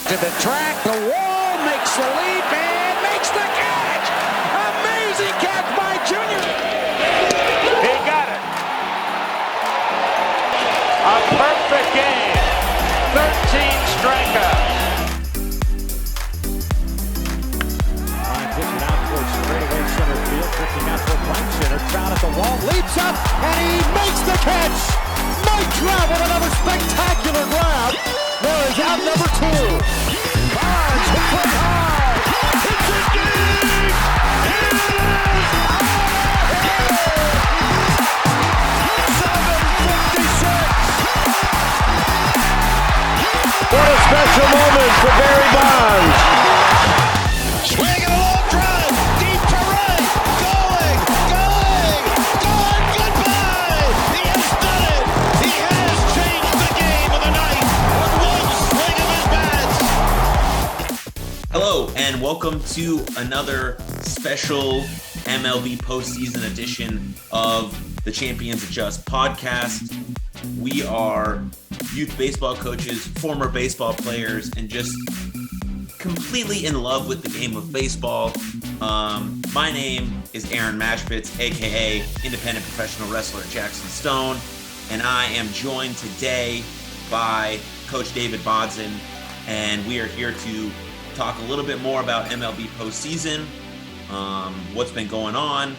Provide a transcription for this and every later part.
to the track, the wall, makes the leap, and makes the catch! Amazing catch by Junior! He got it. A perfect game. 13 strikeouts. Line pitching out towards straightaway center field, drifting out toward right center. Trout at the wall, leaps up, and he makes the catch! Mike Trout with another spectacular grab. There is out number 2. Bonds hit foot high. It's a dig! It is out of here! 7:56. What a special moment for Barry Bonds. Swinging a long drive, deep to right, going, goodbye! He has done it! He has changed the game of the night with one swing of his bats! Hello, and welcome to another special MLB postseason edition of the Champions Adjust podcast. We are youth baseball coaches, former baseball players, and just completely in love with the game of baseball. My name is Aaron Mashpitz, aka independent professional wrestler Jackson Stone, and I am joined today by Coach David Bodson, and we are here to talk a little bit more about MLB postseason, what's been going on.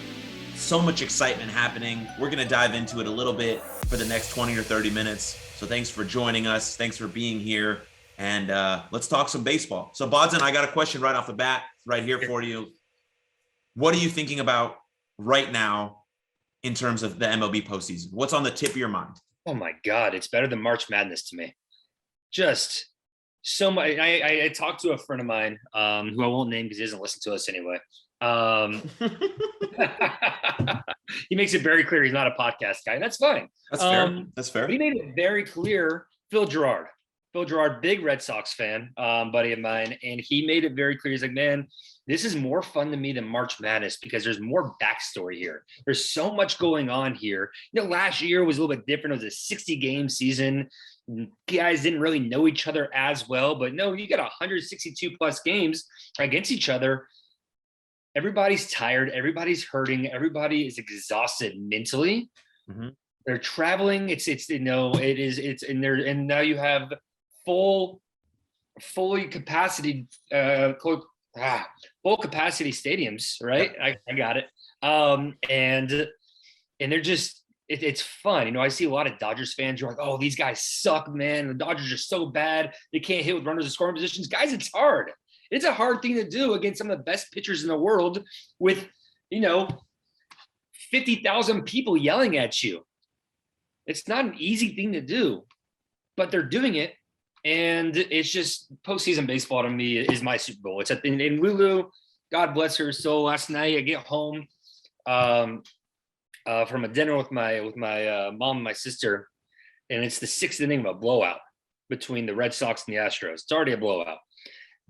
So much excitement happening. We're going to dive into it a little bit for the next 20 or 30 minutes. So thanks for joining us. Thanks for being here. And let's talk some baseball. So Bodson, I got a question right off the bat right here for you. What are you thinking about right now in terms of the MLB postseason? What's on the tip of your mind? Oh my God, it's better than March Madness to me. Just so much. I talked to a friend of mine who I won't name because he doesn't listen to us anyway. He makes it very clear he's not a podcast guy. That's fine. That's fair. That's fair. He made it very clear. Phil Girard, big Red Sox fan, buddy of mine, and he made it very clear. He's like, man, this is more fun to me than March Madness because there's more backstory here. There's so much going on here. You know, last year was a little bit different. It was a 60-game season. Guys didn't really know each other as well, but no, you got 162 plus games against each other. Everybody's tired. Everybody's hurting. Everybody is exhausted mentally. Mm-hmm. They're traveling. It's and now you have full capacity stadiums, right? I got it. And they're just it's fun. You know, I see a lot of Dodgers fans who are like, oh, these guys suck, man. The Dodgers are so bad. They can't hit with runners in scoring positions. Guys, it's hard. It's a hard thing to do against some of the best pitchers in the world with, 50,000 people yelling at you. It's not an easy thing to do, but they're doing it. And it's just postseason baseball to me is my Super Bowl. It's in Lulu, God bless her soul. Last night I get home from a dinner with my mom and my sister, and it's the 6th inning of a blowout between the Red Sox and the Astros. It's already a blowout.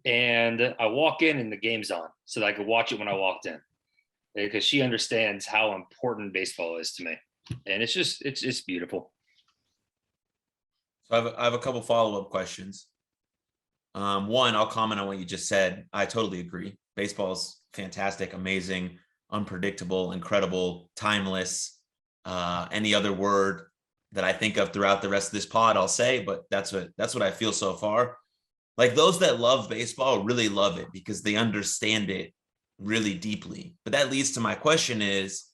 And I walk in and the game's on so that I could watch it when I walked in because she understands how important baseball is to me. And it's just, it's beautiful. So I have a couple follow-up questions. One, I'll comment on what you just said. I totally agree. Baseball is fantastic, amazing, unpredictable, incredible, timeless. Any other word that I think of throughout the rest of this pod, I'll say, but that's what I feel so far. Like those that love baseball really love it because they understand it really deeply. But that leads to my question is,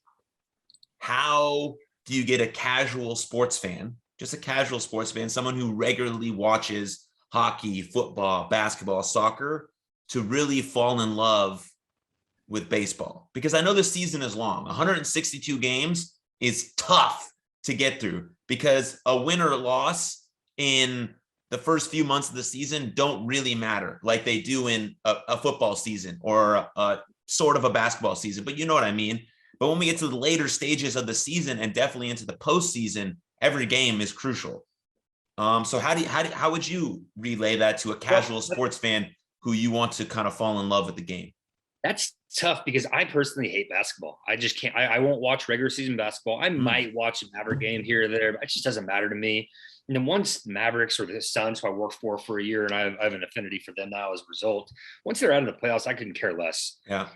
how do you get a casual sports fan, just a casual sports fan, someone who regularly watches hockey, football, basketball, soccer, to really fall in love with baseball? Because I know the season is long. 162 games is tough to get through because a win or a loss in the first few months of the season don't really matter like they do in a football season or a sort of a basketball season, but you know what I mean? But when we get to the later stages of the season and definitely into the postseason, every game is crucial. So how would you relay that to a casual sports fan who you want to kind of fall in love with the game? That's tough because I personally hate basketball. I just can't. I won't watch regular season basketball. I might watch a Maverick game here or there, but it just doesn't matter to me. And then once Mavericks or the Suns, who I worked for a year, and I have an affinity for them now as a result, once they're out of the playoffs, I couldn't care less. Yeah.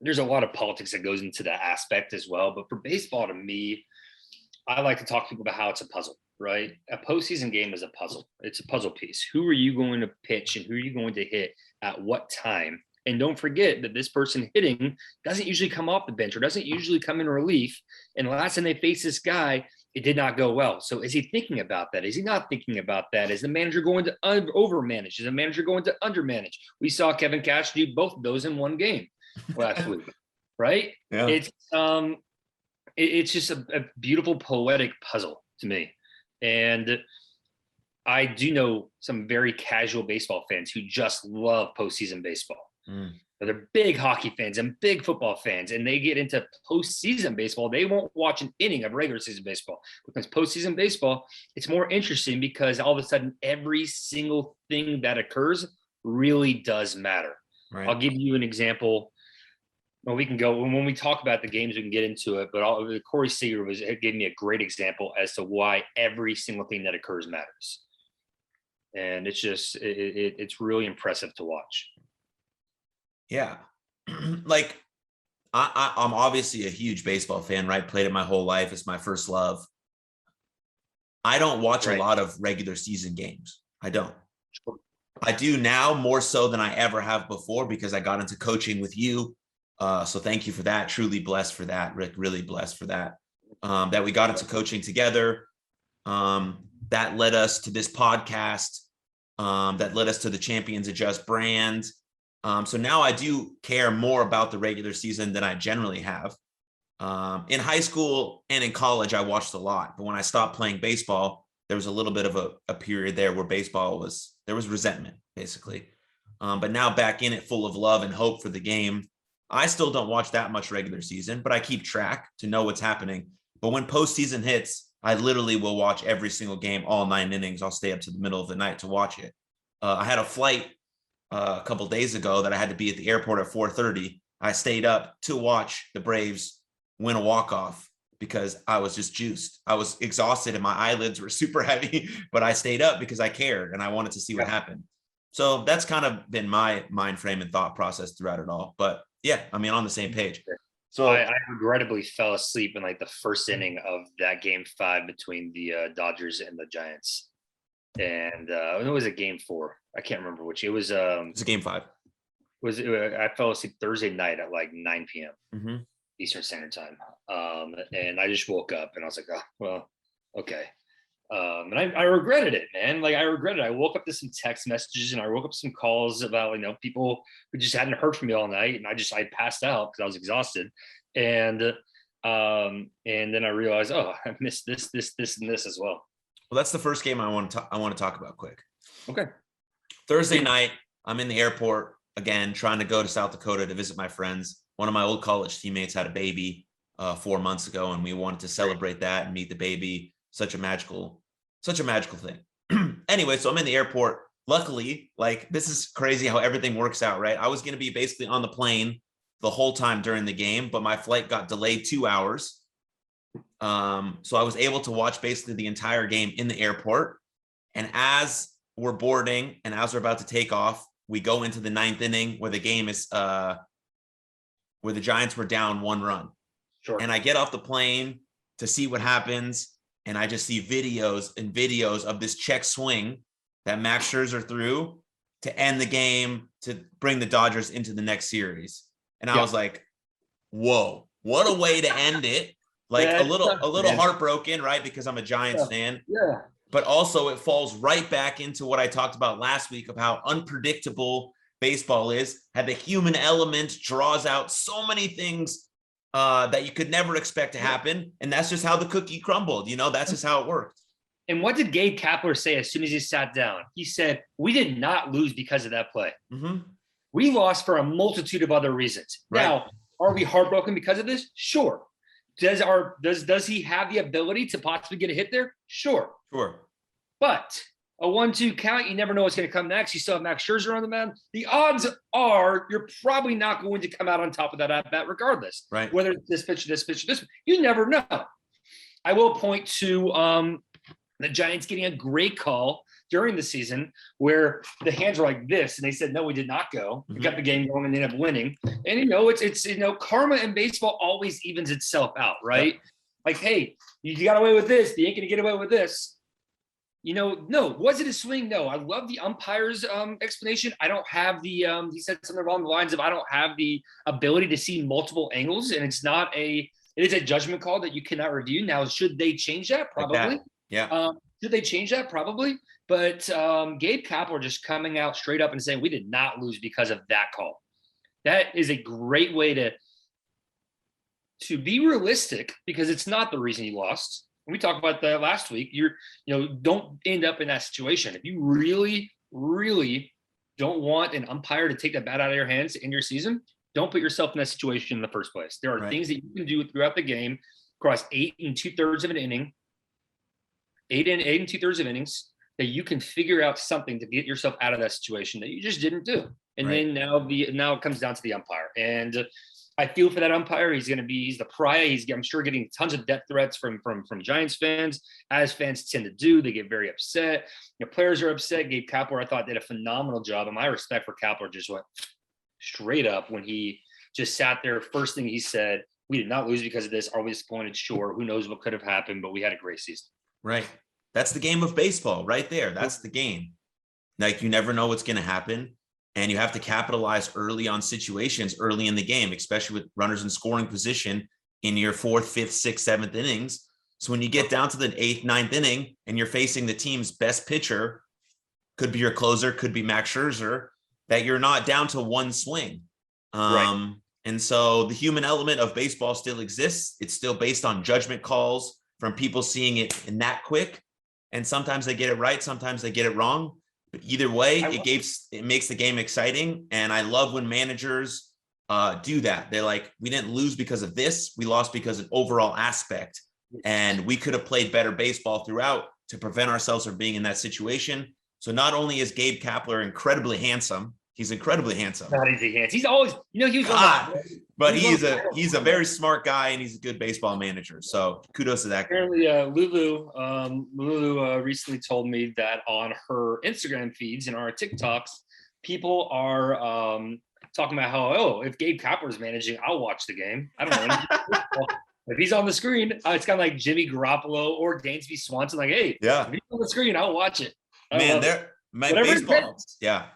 There's a lot of politics that goes into that aspect as well. But for baseball, to me, I like to talk to people about how it's a puzzle, right? A postseason game is a puzzle. It's a puzzle piece. Who are you going to pitch and who are you going to hit at what time? And don't forget that this person hitting doesn't usually come off the bench or doesn't usually come in relief. And the last time they faced this guy, it did not go well. So is he thinking about that? Is he not thinking about that? Is the manager going to overmanage? Is the manager going to undermanage? We saw Kevin Cash do both of those in one game last week, right? Yeah. It's just a beautiful poetic puzzle to me. And I do know some very casual baseball fans who just love postseason baseball. They're big hockey fans and big football fans, and they get into postseason baseball. They won't watch an inning of regular season baseball because postseason baseball, it's more interesting because all of a sudden every single thing that occurs really does matter. Right. I'll give you an example. Well, we can go when we talk about the games, we can get into it. But Corey Seeger gave me a great example as to why every single thing that occurs matters, and it's just it's really impressive to watch. Yeah. Like I'm obviously a huge baseball fan, right? Played it my whole life. It's my first love. I don't watch a lot of regular season games. I don't. I do now more so than I ever have before because I got into coaching with you. So thank you for that. Truly blessed for that, Rick. Really blessed for that. That we got into coaching together. That led us to this podcast. That led us to the Champions Adjust brand. So now I do care more about the regular season than I generally have. In high school and in college, I watched a lot. But when I stopped playing baseball, there was a little bit of a period there where there was resentment, basically. But now back in it full of love and hope for the game. I still don't watch that much regular season, but I keep track to know what's happening. But when postseason hits, I literally will watch every single game, all 9 innings. I'll stay up to the middle of the night to watch it. I had a flight a couple of days ago that I had to be at the airport at 4:30. I stayed up to watch the Braves win a walk-off because I was just juiced. I was exhausted and my eyelids were super heavy, but I stayed up because I cared and I wanted to see what happened. So that's kind of been my mind frame and thought process throughout it all. But yeah, I mean, on the same page. So I regrettably fell asleep in like the first inning of that game 5 between the Dodgers and the Giants. And it was a game 4. I can't remember which. It was a game 5. I fell asleep Thursday night at like 9 p.m. Eastern Standard Time. And I just woke up and I was like, oh, well, okay. And I regretted it, man. Like I regretted it. I woke up to some text messages and I woke up to some calls about, people who just hadn't heard from me all night. And I passed out because I was exhausted. And then I realized, oh, I missed this, and this as well. Well, that's the first game I want to talk about quick. Okay. Thursday night, I'm in the airport again, trying to go to South Dakota to visit my friends. One of my old college teammates had a baby 4 months ago, and we wanted to celebrate that and meet the baby. Such a magical thing. Anyway, so I'm in the airport. Luckily, this is crazy how everything works out, right? I was going to be basically on the plane the whole time during the game, but my flight got delayed 2 hours. So I was able to watch basically the entire game in the airport. And as we're boarding and as we're about to take off, we go into the 9th inning where the game is, where the Giants were down 1 run. Sure. And I get off the plane to see what happens. And I just see videos of this check swing that Max Scherzer threw to end the game, to bring the Dodgers into the next series. And I was like, whoa, what a way to end it. A little heartbroken, right? Because I'm a Giants fan. Yeah. But also it falls right back into what I talked about last week of how unpredictable baseball is, how the human element draws out so many things that you could never expect to happen. And that's just how the cookie crumbled. That's just how it worked. And what did Gabe Kapler say as soon as he sat down? He said, we did not lose because of that play. Mm-hmm. We lost for a multitude of other reasons. Right. Now, are we heartbroken because of this? Sure. Does he have the ability to possibly get a hit there? Sure. Sure. But a 1-2 count. You never know what's going to come next. You still have Max Scherzer on the mound. The odds are you're probably not going to come out on top of that at bat regardless. Right. Whether it's this pitch, this pitch, this, you never know. I will point to the Giants getting a great call during the season where the hands were like this, and they said, no, we did not go. We got the game going and they ended up winning. And, it's karma in baseball always evens itself out, right? Yep. Like, hey, you got away with this. You ain't going to get away with this. No. Was it a swing? No. I love the umpire's explanation. I don't have the he said something along the lines of I don't have the ability to see multiple angles, and it is a judgment call that you cannot review. Now, should they change that? Probably. Like that. Yeah. Should they change that? Probably. But Gabe Kapler just coming out straight up and saying we did not lose because of that call. That is a great way to be realistic, because it's not the reason you lost. We talked about that last week. Don't end up in that situation. If you really, really don't want an umpire to take the bat out of your hands in your season, don't put yourself in that situation in the first place. There are things that you can do throughout the game across 8 2/3 of an inning, 8 2/3 of innings, that you can figure out something to get yourself out of that situation that you just didn't do. And then now it comes down to the umpire. And I feel for that umpire. He's the pariah. I'm sure getting tons of death threats from Giants fans, as fans tend to do. They get very upset. Players are upset. Gabe Kapler, I thought, did a phenomenal job. And my respect for Kapler just went straight up when he just sat there. First thing he said, we did not lose because of this. Are we disappointed? Sure. Who knows what could have happened, but we had a great season. Right. That's the game of baseball right there. That's the game. Like, you never know what's going to happen. And you have to capitalize early on situations early in the game, especially with runners in scoring position in your 4th, 5th, 6th, 7th innings. So when you get down to the 8th, 9th inning and you're facing the team's best pitcher, could be your closer, could be Max Scherzer, that you're not down to one swing. And so the human element of baseball still exists. It's still based on judgment calls from people seeing it in that quick. And sometimes they get it right. Sometimes they get it wrong. But either way, it makes the game exciting. And I love when managers do that. They're like, we didn't lose because of this. We lost because of overall aspect. And we could have played better baseball throughout to prevent ourselves from being in that situation. So not only is Gabe Kapler incredibly handsome, he's incredibly handsome. Not easy hands. He's always, he was but he's a very smart guy, and he's a good baseball manager. So kudos to that guy. Apparently, Lulu recently told me that on her Instagram feeds and our TikToks, people are talking about how, if Gabe Kapler's managing, I'll watch the game. I don't know. If he's on the screen, it's kind of like Jimmy Garoppolo or Dansby Swanson. Like, hey, if he's on the screen, I'll watch it.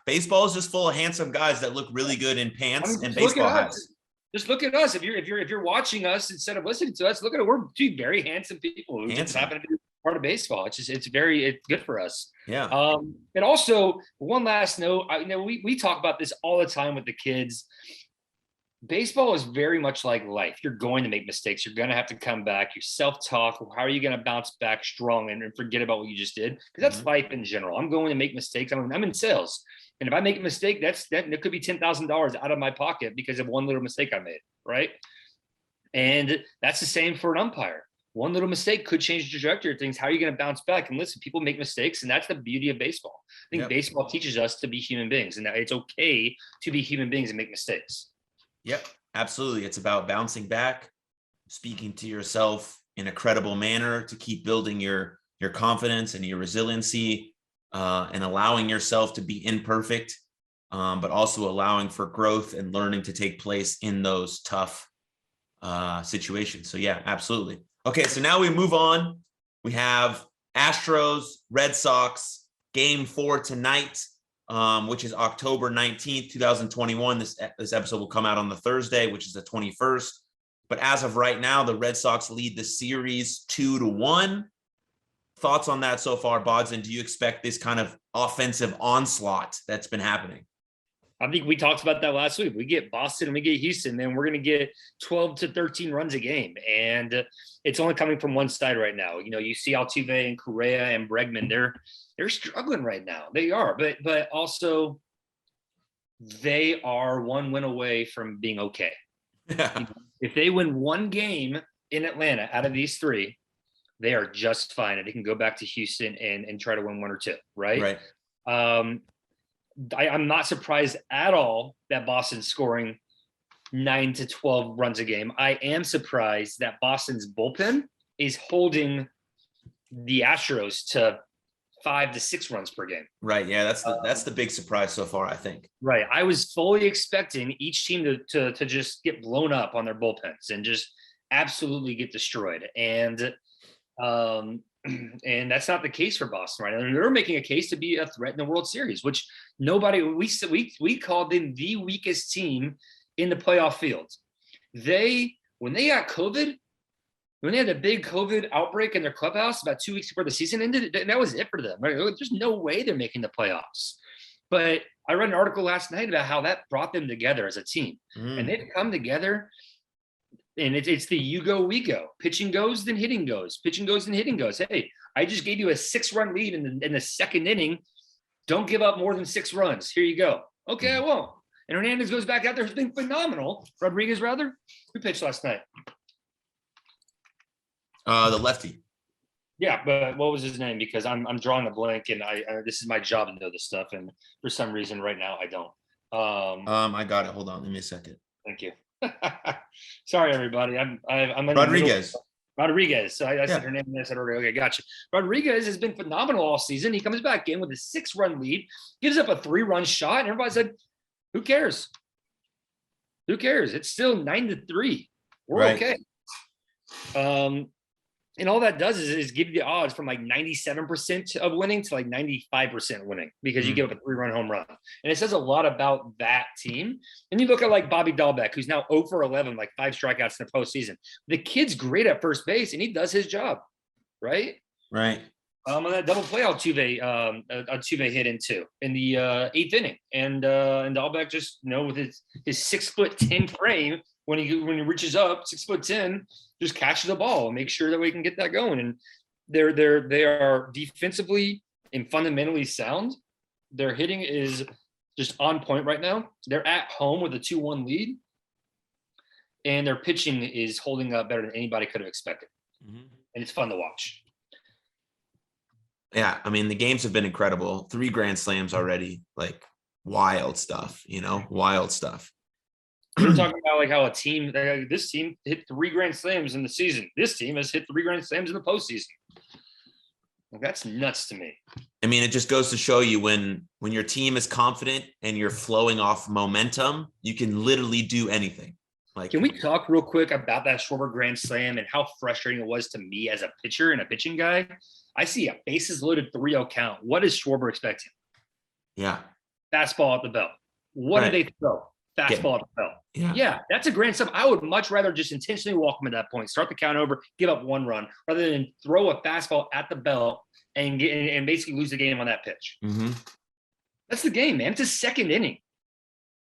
Baseball is just full of handsome guys that look really good in pants and baseball hats. Just look at us. If you're watching us instead of listening to us, look at it. We're two very handsome people who just happen to be part of baseball. It's good for us. Yeah. And also, one last note. We talk about this all the time with the kids. Baseball is very much like life. You're going to make mistakes. You're going to have to come back. You self-talk. How are you going to bounce back strong and forget about what you just did? Because that's life in general. I'm going to make mistakes. I'm in sales. And if I make a mistake, that could be $10,000 out of my pocket because of one little mistake I made, right? And that's the same for an umpire. One little mistake could change the trajectory of things. How are you going to bounce back? And listen, people make mistakes, and that's the beauty of baseball. I think baseball teaches us to be human beings, and that it's okay to be human beings and make mistakes. Yep, absolutely. It's about bouncing back, speaking to yourself in a credible manner to keep building your confidence and your resiliency, and allowing yourself to be imperfect, but also allowing for growth and learning to take place in those tough situations. So yeah, absolutely. Okay, so now we move on. We have Astros, Red Sox, Game 4 tonight. Which is October 19th, 2021. This episode will come out on the Thursday, which is the 21st. But as of right now, the Red Sox lead the series 2-1. Thoughts on that so far, Bodson? Do you expect this kind of offensive onslaught that's been happening? I think we talked about that last week. We get Boston and we get Houston, then we're going to get 12 to 13 runs a game. And it's only coming from one side right now. You see Altuve and Correa and Bregman, they're struggling right now. They are, but also they are one win away from being okay. If they win one game in Atlanta out of these three, they are just fine, and they can go back to Houston and try to win 1 or 2, right? Right. I'm not surprised at all that Boston's scoring 9 to 12 runs a game. I am surprised that Boston's bullpen is holding the Astros to 5 to 6 runs per game. Right. Yeah, that's the big surprise so far, I think. Right. I was fully expecting each team to just get blown up on their bullpens and just absolutely get destroyed. And that's not the case for Boston right now. They're making a case to be a threat in the World Series, which we called them the weakest team in the playoff field. When they got COVID, when they had a big COVID outbreak in their clubhouse about 2 weeks before the season ended, that was it for them. Right? There's no way they're making the playoffs. But I read an article last night about how that brought them together as a team. And they've come together, and it's the you go, we go. Pitching goes, then hitting goes. Pitching goes, then hitting goes. Hey, I just gave you a 6-run lead in the second inning. Don't give up more than 6 runs. Here you go. Okay, I won't. And Hernandez goes back out there. It's been phenomenal. Rodriguez, rather. Who pitched last night? The lefty. Yeah, but what was his name? Because I'm drawing a blank, and I this is my job to know this stuff, and for some reason right now I don't. I got it. Hold on, give me a second. Thank you. Sorry, everybody. I'm Rodriguez. Rodriguez. So I said her name and I said, okay, gotcha. Rodriguez has been phenomenal all season. He comes back in with a 6-run lead, gives up a 3-run shot, and everybody said, who cares? Who cares? It's still 9-3. We're right. Okay. And all that does is give you the odds from like 97% of winning to like 95% winning, because you give up a 3-run home run. And it says a lot about that team. And you look at like Bobby Dahlbeck, who's now 0 for 11, like 5 strikeouts in the postseason. The kid's great at first base, and he does his job, right? Right. On that double play, Altuve hit into in the 8th inning, and Dahlbeck just, with his 6'10" frame, when he reaches up 6'10", just catches the ball and make sure that we can get that going. And they are defensively and fundamentally sound. Their hitting is just on point right now. They're at home with a 2-1 lead, and their pitching is holding up better than anybody could have expected. And it's fun to watch. Yeah, I mean, the games have been incredible. 3 grand slams already, like wild stuff, wild stuff. We're talking about like how this team hit 3 grand slams in the season. This team has hit 3 grand slams in the postseason. Like, that's nuts to me. I mean, it just goes to show you when your team is confident and you're flowing off momentum, you can literally do anything. Like, can we talk real quick about that Schwarber grand slam and how frustrating it was to me as a pitcher and a pitching guy? I see a bases loaded 3-0 count. What is Schwarber expecting? Yeah. Fastball at the belt. What do they throw? Fastball at the belt. Yeah, that's a grand slam. I would much rather just intentionally walk him at that point, start the count over, give up 1 run, rather than throw a fastball at the belt and basically lose the game on that pitch. That's the game, man. It's a second inning.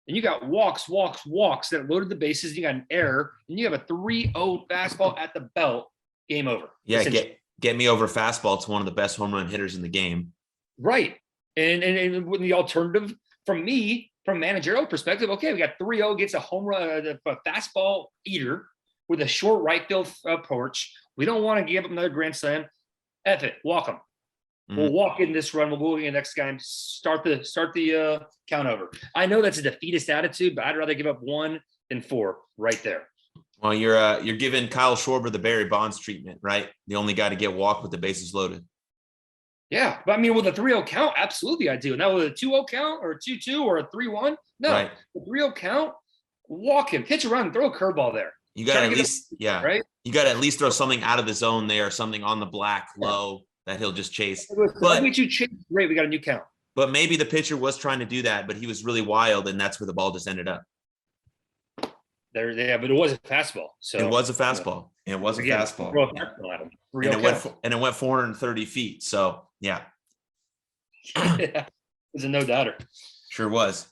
And you got walks that loaded the bases. You got an error, and you have a 3-0 fastball at the belt. Game over. Yeah, get me over fastball to one of the best home run hitters in the game. Right. And when the alternative from managerial perspective, okay, we got 3-0, gets a home run, a fastball eater with a short right field approach. We don't want to give up another grand slam. F it, walk them. We'll walk in this run. We'll go in the next game. Start the count over. I know that's a defeatist attitude, but I'd rather give up 1 than 4 right there. Well, you're giving Kyle Schwarber the Barry Bonds treatment, right? The only guy to get walked with the bases loaded. Yeah, but I mean, with a 3-0 count, absolutely I do. Now with a 2-0 count or a 2-2 or a 3-1, no. Right. A 3-0 count, walk him, pitch around, throw a curveball there. You got to at least, right? You got to at least throw something out of the zone there, something on the black low that he'll just chase. But you chase, great, we got a new count. But maybe the pitcher was trying to do that, but he was really wild, and that's where the ball just ended up. But it was a fastball. So it was a fastball. It was a fastball. And it went 430 feet. So yeah. It was a no doubter. Sure was.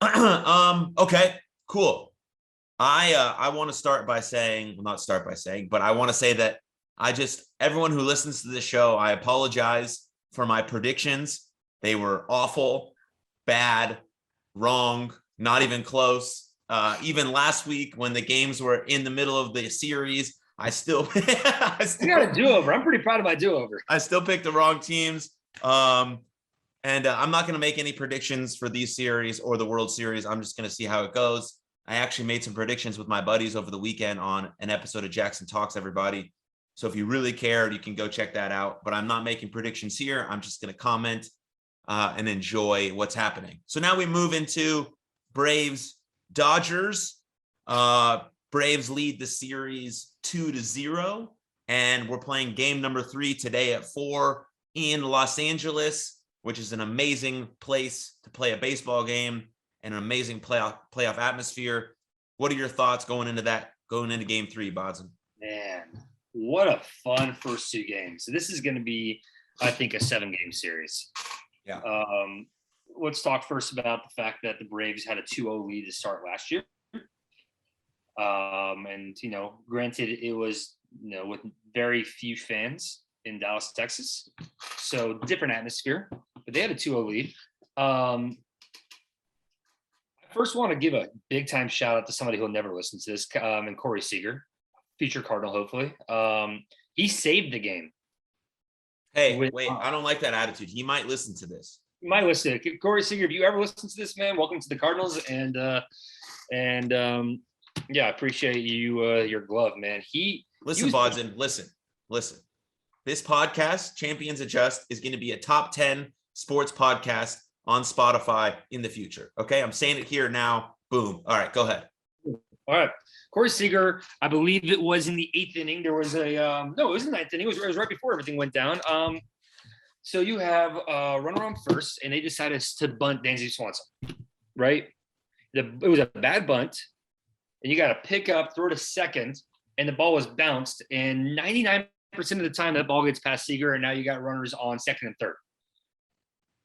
Okay, cool. I want to start by saying, well, not start by saying, but I want to say that everyone who listens to this show, I apologize for my predictions. They were awful, bad, wrong, not even close. Even last week when the games were in the middle of the series, I still got a do-over. I'm pretty proud of my do-over. I still picked the wrong teams. And I'm not going to make any predictions for these series or the World Series. I'm just going to see how it goes. I actually made some predictions with my buddies over the weekend on an episode of Jackson Talks, everybody. So if you really cared, you can go check that out. But I'm not making predictions here. I'm just going to comment and enjoy what's happening. So now we move into Braves Dodgers. Braves lead the series 2-0. And we're playing game number 3 today at 4 in Los Angeles, which is an amazing place to play a baseball game and an amazing playoff atmosphere. What are your thoughts going into game 3, Bodson? Man, what a fun first 2 games. So this is going to be, I think, a 7-game series. Yeah. Let's talk first about the fact that the Braves had a 2-0 lead to start last year. And, granted, it was, with very few fans in Dallas, Texas. So different atmosphere, but they had a 2-0 lead. I first want to give a big time shout out to somebody who'll never listen to this, and Corey Seeger, future Cardinal, hopefully. He saved the game. Hey, wait, I don't like that attitude. He might listen to this. You might listen. Corey Seeger, if you ever listen to this, man, welcome to the Cardinals. Yeah, I appreciate you, your glove, man. Listen, Bodson, listen. This podcast, Champions Adjust, is going to be a top 10 sports podcast on Spotify in the future. Okay, I'm saying it here now. Boom. All right, go ahead. All right. Corey Seager, I believe it was in the 8th inning. There was it was in the 9th inning. It was right before everything went down. So you have run around first, and they decided to bunt Dansby Swanson, right? It was a bad bunt, and you got to pick up, throw to second, and the ball was bounced, and 99% of the time that ball gets past Seager, and now you got runners on second and third.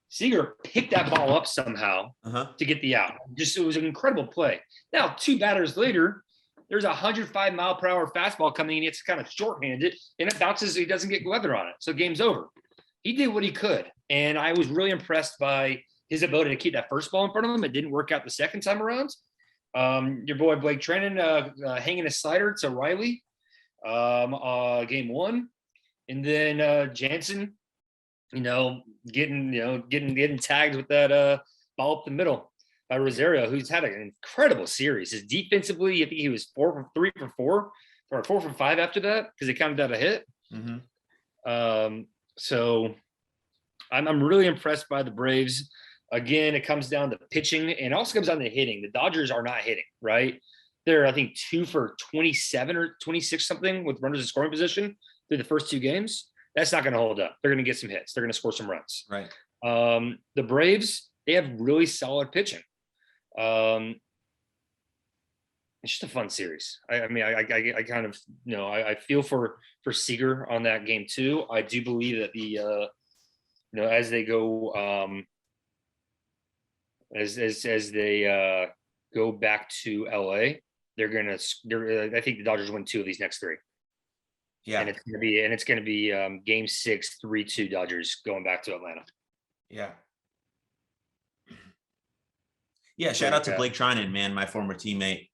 Seager picked that ball up somehow to get the out. It was an incredible play. Now, 2 batters later, there's a 105-mile-per-hour fastball coming in. It's kind of shorthanded, and it bounces. So he doesn't get weather on it. So game's over. He did what he could, and I was really impressed by his ability to keep that first ball in front of him. It didn't work out the second time around. Your boy Blake Treinen hanging a slider to Riley, game 1, and then Jansen, getting tagged with that ball up the middle by Rosario, who's had an incredible series. His defensively, I think he was 4 for 4 or 4 for 5 after that because he counted out a hit. So I'm really impressed by the Braves. Again, it comes down to pitching, and it also comes down to hitting. The Dodgers are not hitting, right? They're, I think, 2 for 27 or 26 something with runners in scoring position through the first 2 games. That's not going to hold up. They're going to get some hits. They're going to score some runs. Right. The Braves, they have really solid pitching. It's just a fun series. I kind of, I feel for Seager on that game too. I do believe that as they go, as they go back to LA, I think the Dodgers win 2 of these next 3. Yeah. And it's gonna be game 6, 3-2 Dodgers going back to Atlanta. Yeah. Yeah. Shout out to Blake Treinen, man, my former teammate.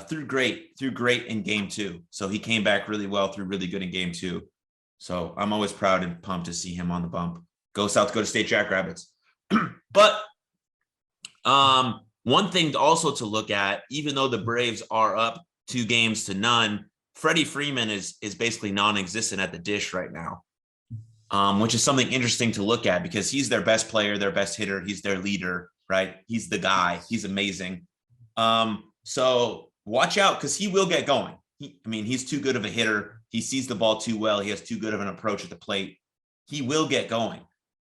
Threw great in game 2. So he came back really well, threw really good in game 2. So I'm always proud and pumped to see him on the bump. Go South Dakota State Jackrabbits. But one thing also to look at, even though the Braves are up 2-0, Freddie Freeman is basically non-existent at the dish right now, which is something interesting to look at because he's their best player, their best hitter. He's their leader, right? He's the guy. He's amazing. So watch out because he will get going. He's too good of a hitter. He sees the ball too well. He has too good of an approach at the plate. He will get going.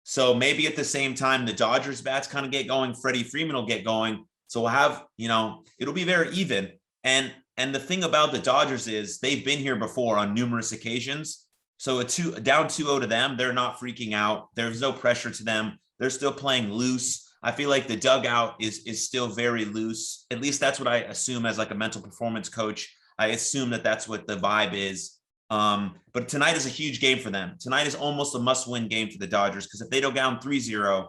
So maybe at the same time, the Dodgers bats kind of get going. Freddie Freeman will get going. So we'll have, it'll be very even. And the thing about the Dodgers is they've been here before on numerous occasions. So down 2-0 to them, they're not freaking out. There's no pressure to them. They're still playing loose. I feel like the dugout is still very loose. At least that's what I assume as like a mental performance coach. I assume that that's what the vibe is. But tonight is a huge game for them. Tonight is almost a must-win game for the Dodgers because if they go down 3-0,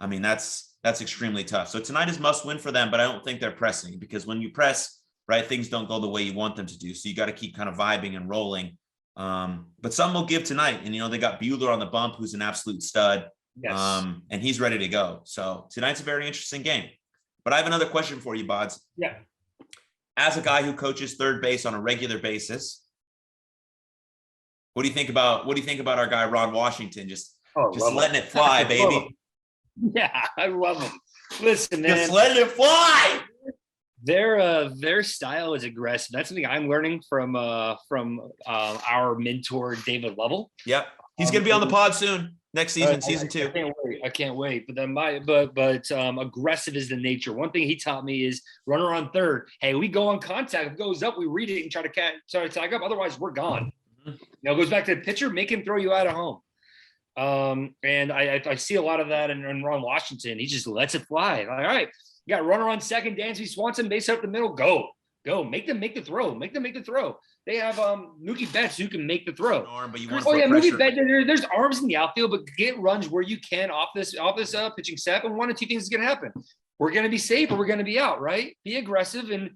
that's extremely tough. So tonight is must-win for them, but I don't think they're pressing because when you press right? Things don't go the way you want them to do. So you got to keep kind of vibing and rolling. But some will give tonight. And, they got Buehler on the bump, who's an absolute stud. Yes. And he's ready to go. So tonight's a very interesting game. But I have another question for you, Bods. Yeah. As a guy who coaches third base on a regular basis, what do you think about our guy Ron Washington? Just letting it fly, baby. Yeah, I love him. Listen, man. Just letting it fly. Their style is aggressive. That's something I'm learning from our mentor David Lovell. Yep, he's gonna be on the pod soon. Next season, season 2. I can't wait. But then aggressive is the nature. One thing he taught me is runner on third. Hey, we go on contact. If it goes up, we read it and try to tag up. Otherwise, we're gone. Mm-hmm. It goes back to the pitcher, make him throw you out of home. And I see a lot of that in Ron Washington. He just lets it fly. Like, all right, you got runner on second, Dansby Swanson, base up the middle. Go. Make them make the throw. They have Mookie Betts who can make the throw. Mookie Betts. There's arms in the outfield, but get runs where you can off this pitching staff, and one of two things is going to happen. We're going to be safe or we're going to be out. Right? Be aggressive, and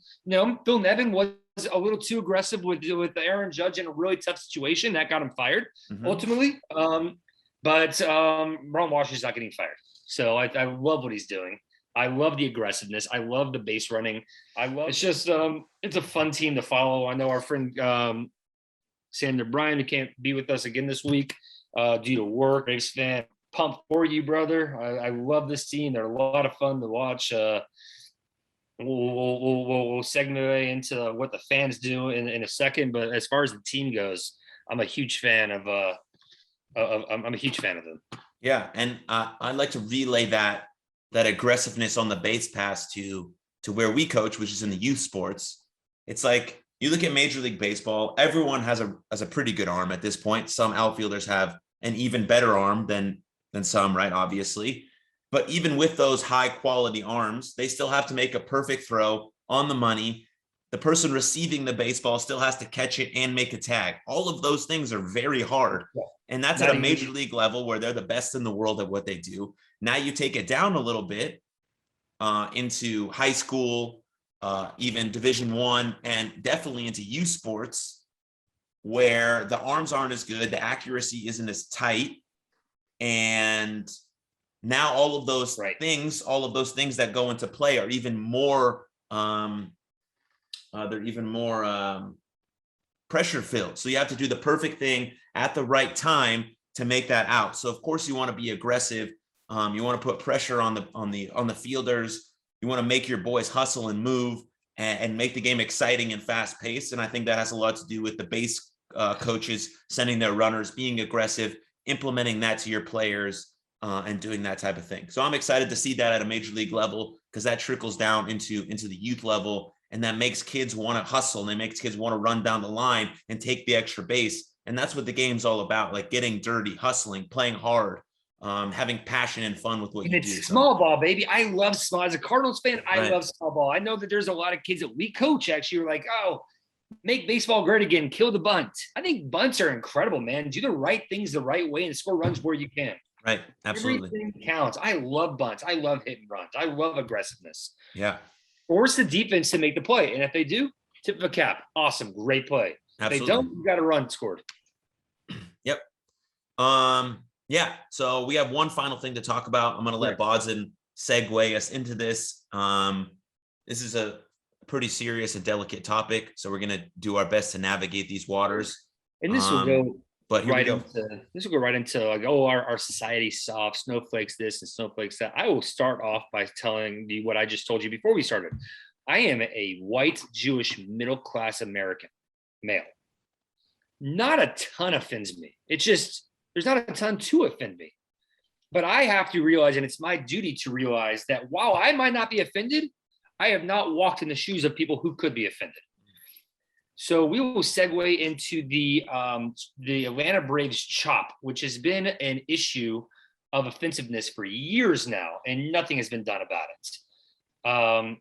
Phil Nevin was a little too aggressive with Aaron Judge in a really tough situation that got him fired ultimately. But Ron Washington's not getting fired, so I love what he's doing. I love the aggressiveness. I love the base running. It's just it's a fun team to follow. I know our friend Sander Bryan, who can't be with us again this week due to work. Braves fan, pumped for you, brother. I love this team. They're a lot of fun to watch. We'll segue into what the fans do in a second. But as far as the team goes, I'm a huge fan of I'm a huge fan of them. Yeah, and I'd like to relay that aggressiveness on the base pass to where we coach, which is in the youth sports. It's like you look at Major League Baseball, everyone has a pretty good arm at this point. Some outfielders have an even better arm than some, right? Obviously. But even with those high quality arms, they still have to make a perfect throw on the money. The person receiving the baseball still has to catch it and make a tag. All of those things are very hard. And that's at a major league level where they're the best in the world at what they do. Now you take it down a little bit into high school, even Division I, and definitely into youth sports, where the arms aren't as good, the accuracy isn't as tight, and now all of those things that go into play are even more pressure filled. So you have to do the perfect thing at the right time to make that out. So of course you want to be aggressive. You want to put pressure on the fielders. You want to make your boys hustle and move and make the game exciting and fast paced. And I think that has a lot to do with the base coaches sending their runners, being aggressive, implementing that to your players, and doing that type of thing. So I'm excited to see that at a major league level, because that trickles down into the youth level, and that makes kids want to hustle, and it makes kids want to run down the line and take the extra base. And that's what the game's all about, like getting dirty, hustling, playing hard, having passion and fun with what you do. It's small ball, baby. I love small. As a Cardinals fan, I love small ball. I know that there's a lot of kids that we coach actually are like, oh, make baseball great again, kill the bunt. I think bunts are incredible, man. Do the right things the right way and score runs where you can. Right, absolutely. Everything counts. I love bunts. I love hit and runs. I love aggressiveness. Yeah. Force the defense to make the play. And if they do, tip of a cap. Awesome. Great play. Absolutely. If they don't, you got to run scored. Yep. Yeah. So we have one final thing to talk about. I'm going to let Bodson segue us into this. This is a pretty serious and delicate topic, so we're going to do our best to navigate these waters. And this will go right into like, oh, our society's soft, snowflakes this and snowflakes that. I will start off by telling you what I just told you before we started. I am a white Jewish middle-class American male. Not a ton offends me. It's just there's not a ton to offend me. But I have to realize, and it's my duty to realize, that while I might not be offended, I have not walked in the shoes of people who could be offended. So we will segue into the Atlanta Braves chop, which has been an issue of offensiveness for years now, and nothing has been done about it.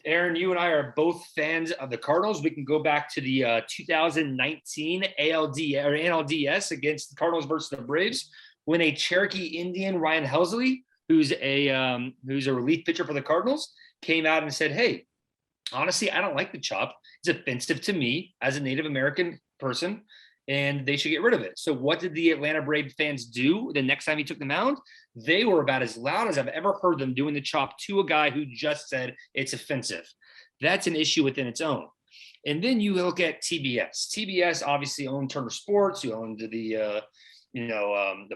Aaron, you and I are both fans of the Cardinals. We can go back to the 2019 NLDS against the Cardinals versus the Braves, when a Cherokee Indian, Ryan Helsley, who's a relief pitcher for the Cardinals, came out and said, hey, honestly, I don't like the chop. It's offensive to me as a Native American person, and they should get rid of it. So what did the Atlanta Braves fans do the next time he took the mound? They were about as loud as I've ever heard them doing the chop to a guy who just said it's offensive. That's an issue within its own. And then you look at TBS. TBS obviously owned Turner Sports, who owned the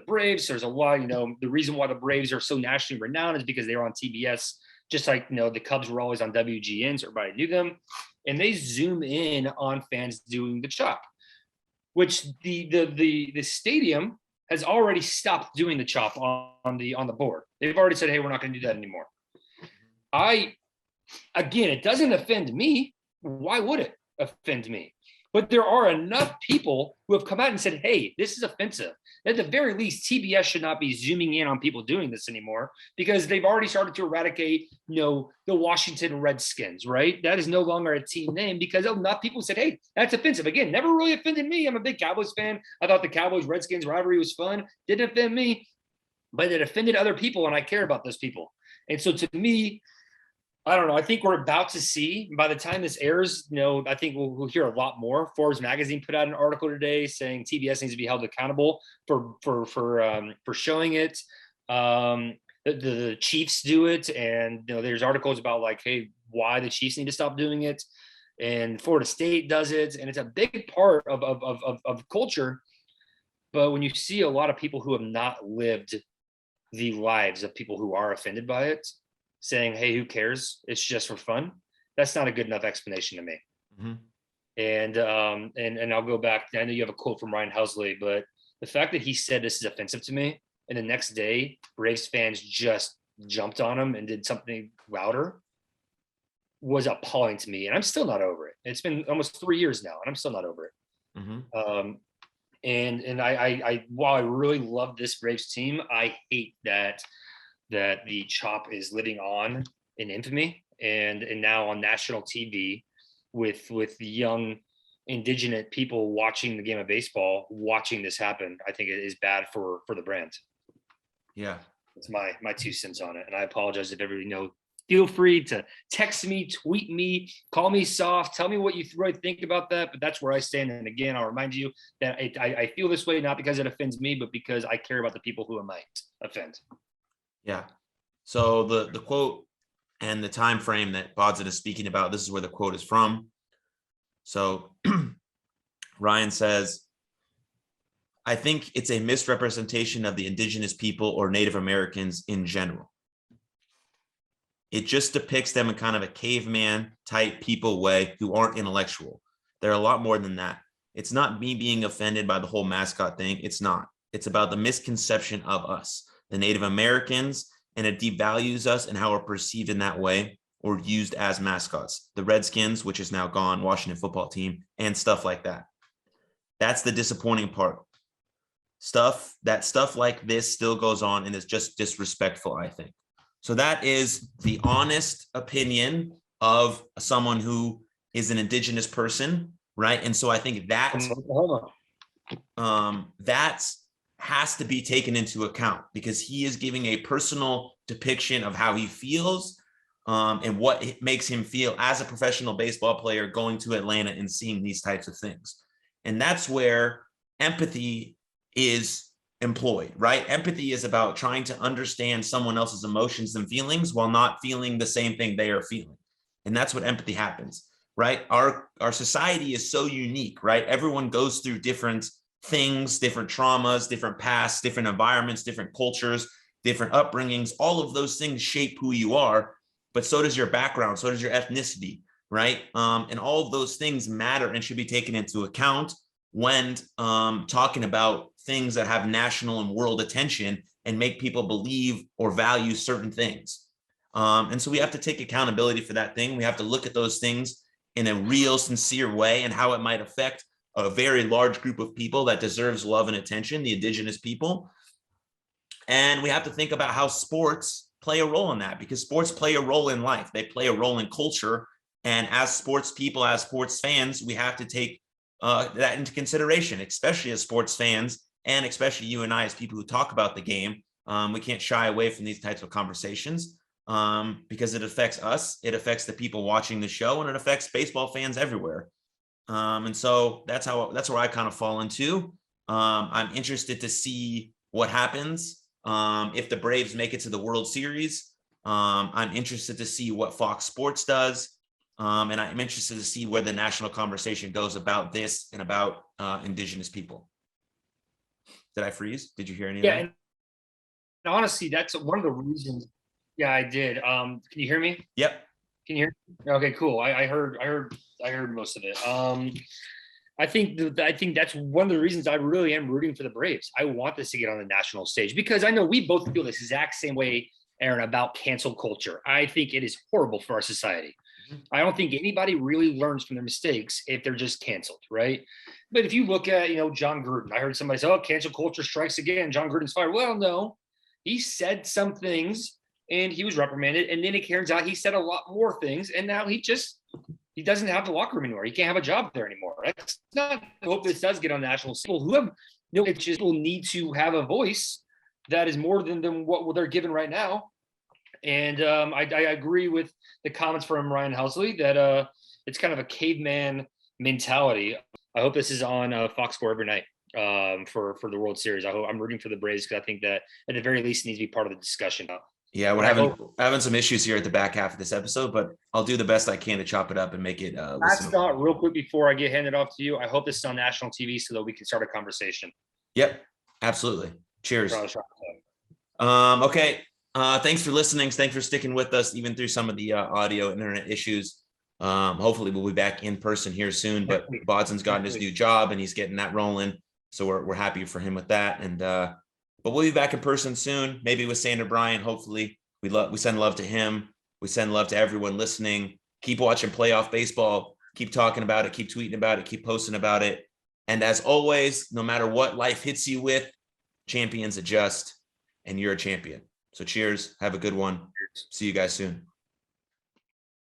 Braves. There's a lot, the reason why the Braves are so nationally renowned is because they were on TBS, just like, the Cubs were always on WGN, so everybody knew them. And they zoom in on fans doing the chop, which the stadium has already stopped doing the chop on the board. They've already said, hey, we're not going to do that anymore. Again, it doesn't offend me. Why would it offend me? But there are enough people who have come out and said, hey, this is offensive. At the very least, TBS should not be zooming in on people doing this anymore, because they've already started to eradicate, the Washington Redskins, right? That is no longer a team name, because enough people said, hey, that's offensive. Again, never really offended me. I'm a big Cowboys fan. I thought the Cowboys-Redskins rivalry was fun. Didn't offend me, but it offended other people, and I care about those people. And so to me, I don't know. I think we're about to see, by the time this airs, I think we'll hear a lot more. Forbes magazine put out an article today saying TBS needs to be held accountable for showing it. The Chiefs do it, and there's articles about like, hey, why the Chiefs need to stop doing it, and Florida State does it, and it's a big part of culture. But when you see a lot of people who have not lived the lives of people who are offended by it, saying, hey, who cares? It's just for fun. That's not a good enough explanation to me. Mm-hmm. And I'll go back. I know you have a quote from Ryan Housley, but the fact that he said this is offensive to me, and the next day Braves fans just jumped on him and did something louder, was appalling to me. And I'm still not over it. It's been almost 3 years now, and I'm still not over it. Mm-hmm. And I while I really love this Braves team, I hate that the chop is living on in infamy and now on national TV with young indigenous people watching the game of baseball, watching this happen. I think it is bad for the brand. Yeah. It's my 2 cents on it. And I apologize if everybody feel free to text me, tweet me, call me soft, tell me what you really think about that. But that's where I stand. And again, I'll remind you that I feel this way, not because it offends me, but because I care about the people who it might offend. Yeah. So the quote and the time frame that Bodzit is speaking about, this is where the quote is from. So Ryan says, I think it's a misrepresentation of the indigenous people or Native Americans in general. It just depicts them in kind of a caveman type people way who aren't intellectual. They're a lot more than that. It's not me being offended by the whole mascot thing. It's not. It's about the misconception of us, the Native Americans, and it devalues us and how we're perceived in that way or used as mascots. The Redskins, which is now gone, Washington football team, and stuff like that. That's the disappointing part. Stuff like this still goes on and is just disrespectful, I think. So that is the honest opinion of someone who is an indigenous person, right? And so I think that has to be taken into account because he is giving a personal depiction of how he feels and what it makes him feel as a professional baseball player going to Atlanta and seeing these types of things. And that's where empathy is employed, right? Empathy is about trying to understand someone else's emotions and feelings while not feeling the same thing they are feeling. And that's what empathy happens, right? Our society is so unique, right? Everyone goes through different things, different traumas, different pasts, different environments, different cultures, different upbringings. All of those things shape who you are, but so does your background, so does your ethnicity, right? And all of those things matter and should be taken into account when talking about things that have national and world attention and make people believe or value certain things. And so we have to take accountability for that thing. We have to look at those things in a real, sincere way and how it might affect a very large group of people that deserves love and attention, the indigenous people. And we have to think about how sports play a role in that because sports play a role in life. They play a role in culture. And as sports people, as sports fans, we have to take that into consideration, especially as sports fans, and especially you and I as people who talk about the game. We can't shy away from these types of conversations. because it affects us, it affects the people watching the show, and it affects baseball fans everywhere. And so that's where I kind of fall into. I'm interested to see what happens if the Braves make it to the World Series. I'm interested to see what Fox Sports does. And I'm interested to see where the national conversation goes about this and about Indigenous people. Did I freeze? Did you hear any of that? And honestly, that's one of the reasons. Yeah, I did. Can you hear me? Yep. Can you hear me? Okay, cool. I heard most of it. I think that's one of the reasons I really am rooting for the Braves. I want this to get on the national stage because I know we both feel this exact same way, Aaron, about cancel culture. I think it is horrible for our society. I don't think anybody really learns from their mistakes if they're just canceled, right? But if you look at, John Gruden, I heard somebody say, "Oh, cancel culture strikes again. John Gruden's fired." Well, no, he said some things and he was reprimanded, and then it turns out he said a lot more things, and now he doesn't have the locker room anymore. He can't have a job there anymore. That's not. I hope this does get on national. People who have it's just people need to have a voice that is more than what they're given right now. And I agree with the comments from Ryan Helsley that it's kind of a caveman mentality. I hope this is on Fox Score every night for the World Series. I'm rooting for the Braves because I think that at the very least it needs to be part of the discussion. Yeah, we're having some issues here at the back half of this episode, but I'll do the best I can to chop it up and make it. Last thought, real quick before I get handed off to you. I hope this is on national TV so that we can start a conversation. Yep, absolutely. Cheers. Okay. Thanks for listening. Thanks for sticking with us, even through some of the audio internet issues. Hopefully we'll be back in person here soon, but Bodson's gotten his new job and he's getting that rolling. So we're happy for him with that. And, but we'll be back in person soon, maybe with Sander Bryan. Hopefully we send love to him. We send love to everyone listening. Keep watching playoff baseball, keep talking about it, keep tweeting about it, keep posting about it. And as always, no matter what life hits you with, champions adjust and you're a champion. So cheers. Have a good one. See you guys soon.